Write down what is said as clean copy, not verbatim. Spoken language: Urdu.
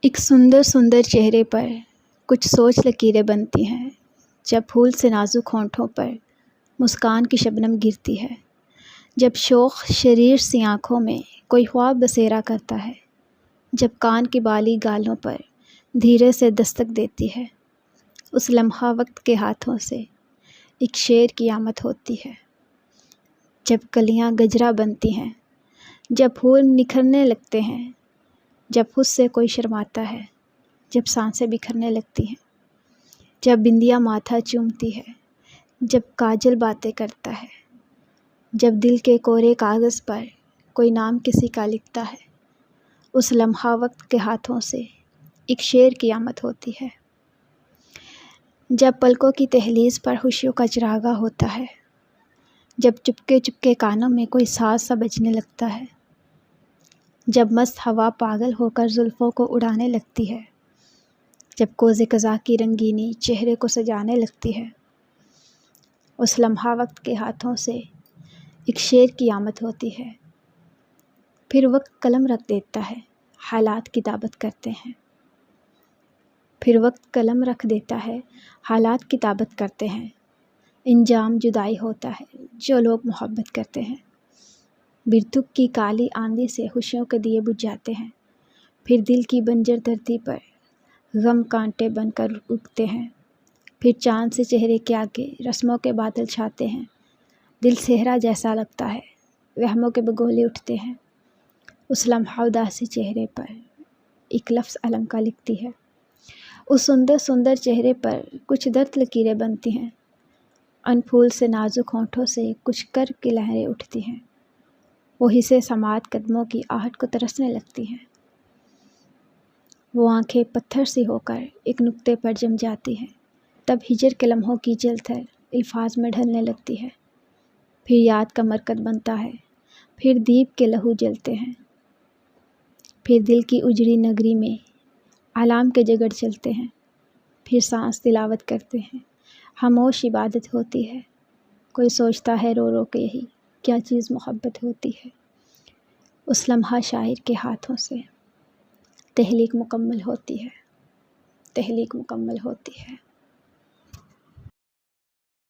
ایک سندر سندر چہرے پر کچھ سوچ لکیریں بنتی ہیں جب پھول سے نازک ہونٹوں پر مسکان کی شبنم گرتی ہے، جب شوق شریر سی آنکھوں میں کوئی خواب بسیرا کرتا ہے، جب کان کی بالی گالوں پر دھیرے سے دستک دیتی ہے، اس لمحہ وقت کے ہاتھوں سے ایک شعر کی آمد ہوتی ہے۔ جب کلیاں گجرا بنتی ہیں، جب پھول نکھرنے لگتے ہیں، جب خود سے کوئی شرماتا ہے، جب سانسیں بکھرنے لگتی ہیں، جب بندیاں ماتھا چومتی ہے، جب کاجل باتیں کرتا ہے، جب دل کے کورے کاغذ پر کوئی نام کسی کا لکھتا ہے، اس لمحہ وقت کے ہاتھوں سے ایک شعر کی آمد ہوتی ہے۔ جب پلکوں کی دہلیز پر خوشیوں کا چراغاں ہوتا ہے، جب چپکے چپکے کانوں میں کوئی ساز سا بجنے لگتا ہے، جب مست ہوا پاگل ہو کر زلفوں کو اڑانے لگتی ہے، جب کوزِ قضا کی رنگینی چہرے کو سجانے لگتی ہے، اس لمحہ وقت کے ہاتھوں سے ایک شعر کی آمد ہوتی ہے۔ پھر وقت قلم رکھ دیتا ہے، حالات کتابت کرتے ہیں۔ پھر وقت قلم رکھ دیتا ہے، حالات کتابت کرتے ہیں۔ انجام جدائی ہوتا ہے جو لوگ محبت کرتے ہیں۔ برتک کی کالی آندھی سے خوشیوں کے دیے بجھ جاتے ہیں۔ پھر دل کی بنجر دھرتی پر غم کانٹے بن کر اگتے ہیں۔ پھر چاند سے چہرے کے آگے رسموں کے بادل چھاتے ہیں۔ دل صحرا جیسا لگتا ہے، وہموں کے بگولے اٹھتے ہیں۔ اس لمحہ اداسی چہرے پر ایک لفظ علم کا لکھتی ہے۔ اس سندر سندر چہرے پر کچھ درد لکیریں بنتی ہیں۔ ان پھول سے نازک ہونٹوں سے کچھ کر کی لہریں اٹھتی ہیں۔ وہی سے سماعت قدموں کی آہٹ کو ترسنے لگتی ہیں۔ وہ آنکھیں پتھر سی ہو کر ایک نقطے پر جم جاتی ہیں۔ تب ہجر کے لمحوں کی جلتھل الفاظ میں ڈھلنے لگتی ہے۔ پھر یاد کا مرکز بنتا ہے، پھر دیپ کے لہو جلتے ہیں۔ پھر دل کی اجڑی نگری میں اعلام کے جگڑ چلتے ہیں۔ پھر سانس تلاوت کرتے ہیں، خاموش عبادت ہوتی ہے۔ کوئی سوچتا ہے رو رو کے یہی کیا چیز محبت ہوتی ہے۔ اس لمحہ شاعر کے ہاتھوں سے تحلیق مکمل ہوتی ہے، تحلیق مکمل ہوتی ہے۔